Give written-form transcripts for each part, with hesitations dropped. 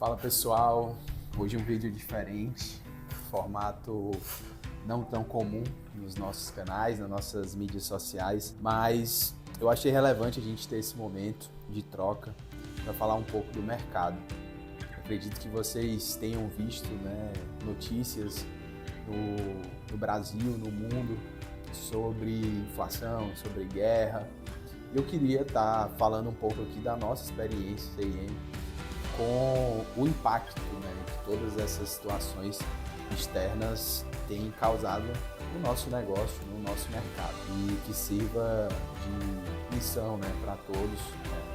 Fala pessoal, hoje um vídeo diferente, formato não tão comum nos nossos canais, nas nossas mídias sociais, mas eu achei relevante a gente ter esse momento de troca para falar um pouco do mercado. Acredito que vocês tenham visto, notícias no Brasil, no mundo, sobre inflação, sobre guerra. Eu queria estar falando um pouco aqui da nossa experiência CIM com o impacto que todas essas situações externas têm causado no nosso negócio, no nosso mercado, e que sirva de lição para todos,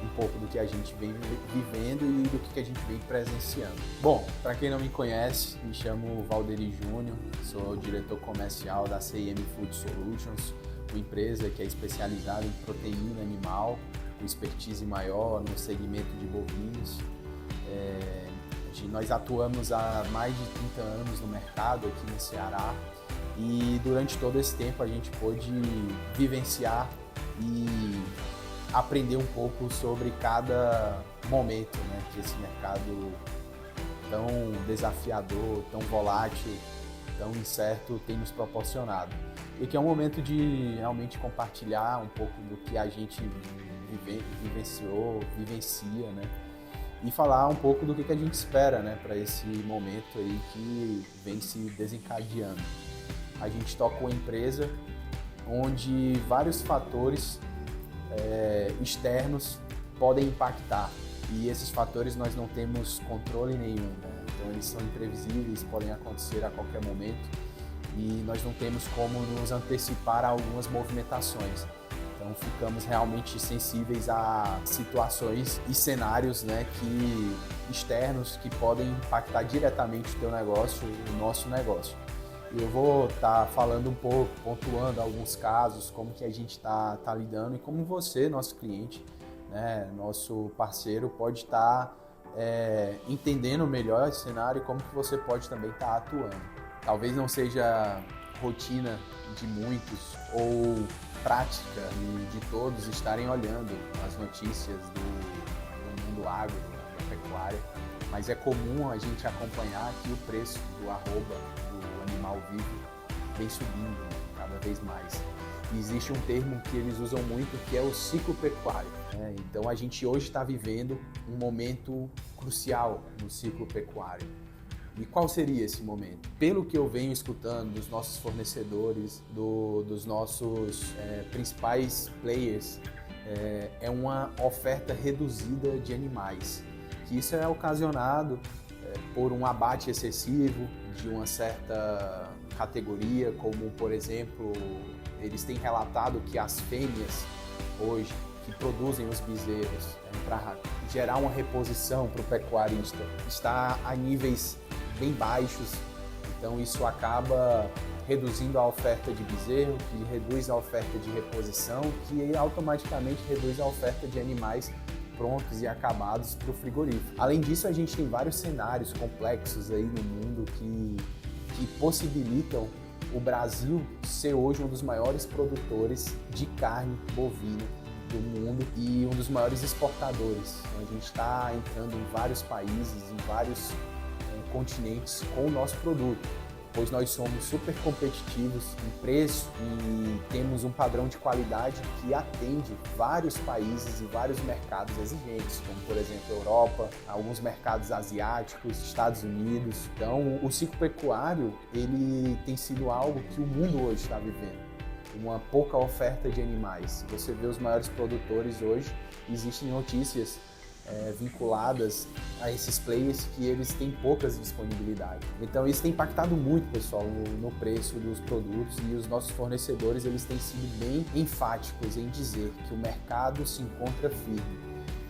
um pouco do que a gente vem vivendo e do que a gente vem presenciando. Bom, para quem não me conhece, me chamo Valderi Júnior, sou diretor comercial da CIM Food Solutions, uma empresa que é especializada em proteína animal, com expertise maior no segmento de bovinos. Nós atuamos há mais de 30 anos no mercado aqui no Ceará e durante todo esse tempo a gente pôde vivenciar e aprender um pouco sobre cada momento que esse mercado tão desafiador, tão volátil, tão incerto tem nos proporcionado. E que é um momento de realmente compartilhar um pouco do que a gente vivencia, e falar um pouco do que a gente espera para esse momento aí que vem se desencadeando. A gente toca uma empresa onde vários fatores externos podem impactar e esses fatores nós não temos controle nenhum, então eles são imprevisíveis, podem acontecer a qualquer momento e nós não temos como nos antecipar a algumas movimentações. Então ficamos realmente sensíveis a situações e cenários externos que podem impactar diretamente o teu negócio, o nosso negócio. Eu vou estar falando um pouco, pontuando alguns casos, como que a gente está lidando e como você, nosso cliente, nosso parceiro, pode estar entendendo melhor esse cenário e como que você pode também estar atuando. Talvez não seja rotina de muitos ou prática de todos estarem olhando as notícias do mundo agro, da pecuária, mas é comum a gente acompanhar que o preço do arroba, do animal vivo, vem subindo cada vez mais. E existe um termo que eles usam muito que é o ciclo pecuário. Então a gente hoje está vivendo um momento crucial no ciclo pecuário. E qual seria esse momento? Pelo que eu venho escutando dos nossos fornecedores, dos nossos principais players, é uma oferta reduzida de animais. Que isso é ocasionado por um abate excessivo de uma certa categoria, como por exemplo, eles têm relatado que as fêmeas hoje que produzem os bezerros para gerar uma reposição para o pecuarista está a níveis bem baixos, então isso acaba reduzindo a oferta de bezerro, que reduz a oferta de reposição, que automaticamente reduz a oferta de animais prontos e acabados para o frigorífico. Além disso, a gente tem vários cenários complexos aí no mundo que possibilitam o Brasil ser hoje um dos maiores produtores de carne bovina do mundo e um dos maiores exportadores. Então, a gente está entrando em vários países, em vários continentes com o nosso produto, pois nós somos super competitivos em preço e temos um padrão de qualidade que atende vários países e vários mercados exigentes, como por exemplo Europa, alguns mercados asiáticos, Estados Unidos. Então o ciclo pecuário ele tem sido algo que o mundo hoje está vivendo. Uma pouca oferta de animais. Se você vê os maiores produtores hoje, existem notícias vinculadas a esses players que eles têm poucas disponibilidades. Então isso tem impactado muito, pessoal, no preço dos produtos e os nossos fornecedores eles têm sido bem enfáticos em dizer que o mercado se encontra firme.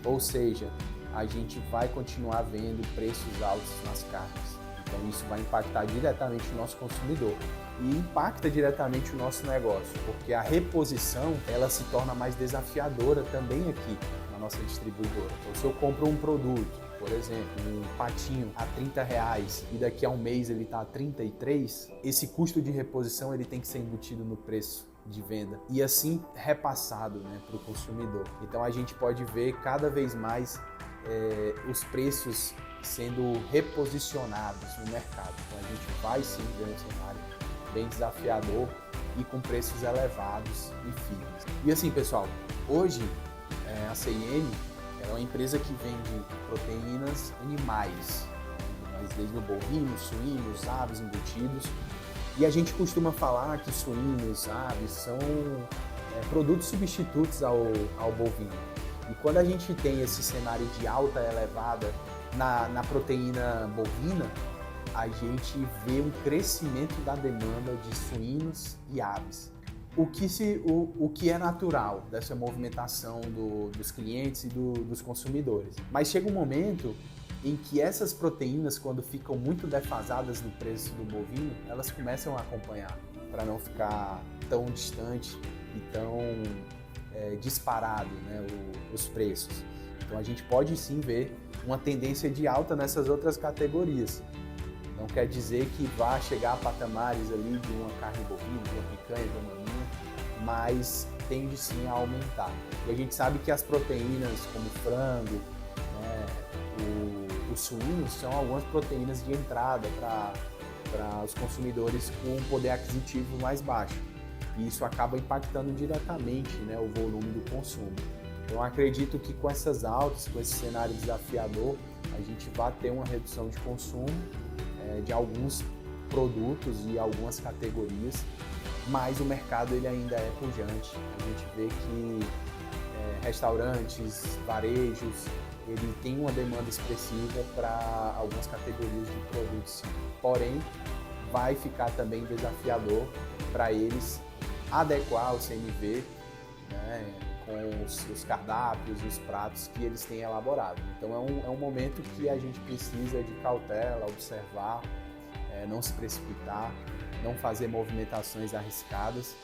Ou seja, a gente vai continuar vendo preços altos nas carnes. Então isso vai impactar diretamente o nosso consumidor e impacta diretamente o nosso negócio, porque a reposição ela se torna mais desafiadora também aqui na nossa distribuidora. Então se eu compro um produto, por exemplo, um patinho a R$30 e daqui a um mês ele está a 33, esse custo de reposição ele tem que ser embutido no preço de venda e assim repassado para o consumidor. Então a gente pode ver cada vez mais os preços sendo reposicionados no mercado. Então a gente vai sim ver um cenário bem desafiador e com preços elevados e firmes. E assim, pessoal, hoje a CIM é uma empresa que vende proteínas animais, mas desde o bovino, suínos, aves, embutidos. E a gente costuma falar que suínos, aves são produtos substitutos ao bovino. E quando a gente tem esse cenário de alta elevada na proteína bovina, a gente vê um crescimento da demanda de suínos e aves. O que é natural dessa movimentação dos clientes e dos consumidores. Mas chega um momento em que essas proteínas, quando ficam muito defasadas no preço do bovino, elas começam a acompanhar, para não ficar tão distante e tão disparado, né, os preços. Então a gente pode sim ver uma tendência de alta nessas outras categorias. Não quer dizer que vá chegar a patamares ali de uma carne bovina, de uma picanha, de uma maminha, mas tende sim a aumentar. E a gente sabe que as proteínas como frango, né, os suínos são algumas proteínas de entrada para os consumidores com um poder aquisitivo mais baixo. E isso acaba impactando diretamente, né, o volume do consumo. Então acredito que com essas altas, com esse cenário desafiador, a gente vai ter uma redução de consumo de alguns produtos e algumas categorias, mas o mercado ele ainda é pujante. A gente vê que restaurantes, varejos, ele tem uma demanda expressiva para algumas categorias de produtos. Porém, vai ficar também desafiador para eles adequar o CMV, né, com os cardápios e os pratos que eles têm elaborado. Então é um momento que a gente precisa de cautela, observar, não se precipitar, não fazer movimentações arriscadas,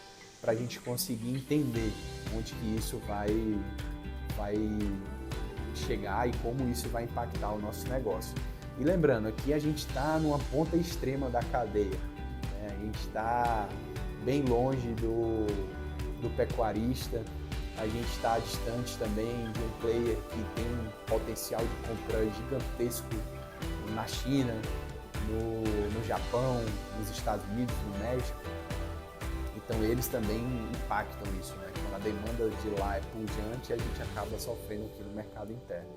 para a gente conseguir entender onde que isso vai chegar e como isso vai impactar o nosso negócio. E lembrando, aqui a gente está numa ponta extrema da cadeia, né? A gente está bem longe do pecuarista, a gente está distante também de um player que tem um potencial de compra gigantesco na China, no Japão, nos Estados Unidos, no México. Então eles também impactam isso, né? Quando a demanda de lá é pujante, a gente acaba sofrendo aqui no mercado interno.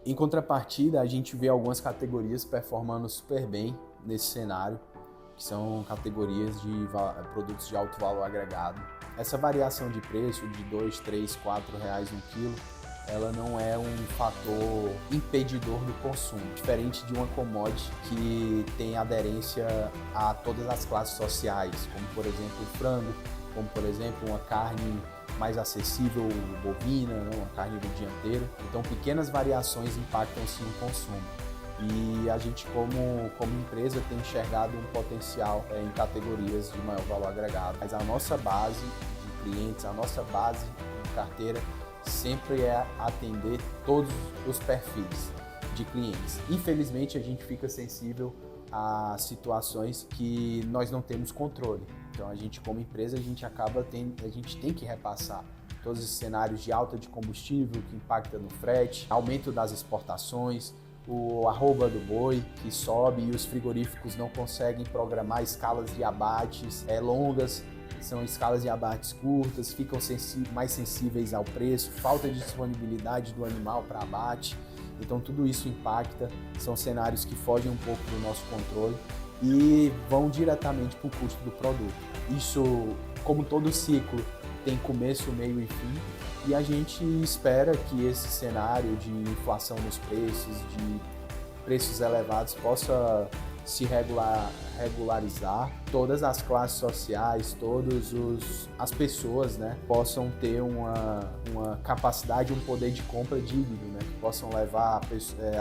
Em contrapartida, a gente vê algumas categorias performando super bem nesse cenário, que são categorias de produtos de alto valor agregado. Essa variação de preço de 2, 3, 4 reais um quilo, ela não é um fator impedidor do consumo, diferente de uma commodity que tem aderência a todas as classes sociais, como por exemplo o frango, como por exemplo uma carne mais acessível bovina, né, uma carne do dia inteiro. Então pequenas variações impactam sim o consumo. E a gente como empresa tem enxergado um potencial em categorias de maior valor agregado. Mas a nossa base de clientes, a nossa base de carteira sempre é atender todos os perfis de clientes. Infelizmente a gente fica sensível a situações que nós não temos controle. Então a gente como empresa a gente tem que repassar todos esses cenários de alta de combustível que impacta no frete, aumento das exportações, o arroba do boi que sobe e os frigoríficos não conseguem programar escalas de abates longas, são escalas de abates curtas, ficam mais sensíveis ao preço, falta de disponibilidade do animal para abate. Então tudo isso impacta, são cenários que fogem um pouco do nosso controle e vão diretamente para o custo do produto. Isso, como todo ciclo, tem começo, meio e fim, e a gente espera que esse cenário de inflação nos preços, de preços elevados, possa se regularizar, todas as classes sociais, todas as pessoas, né, possam ter uma capacidade, um poder de compra digno, né, que possam levar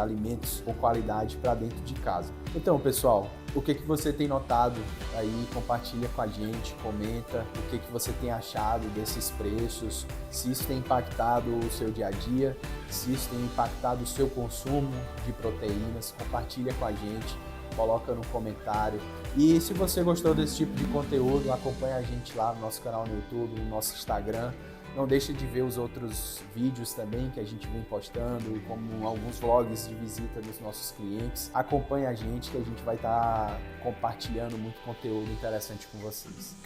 alimentos com qualidade para dentro de casa. Então, pessoal, o que você tem notado aí? Compartilha com a gente, comenta o que você tem achado desses preços, se isso tem impactado o seu dia a dia, se isso tem impactado o seu consumo de proteínas, compartilha com a gente. Coloca no comentário. E se você gostou desse tipo de conteúdo, acompanha a gente lá no nosso canal no YouTube, no nosso Instagram. Não deixa de ver os outros vídeos também que a gente vem postando, como alguns vlogs de visita dos nossos clientes. Acompanha a gente que a gente vai estar compartilhando muito conteúdo interessante com vocês.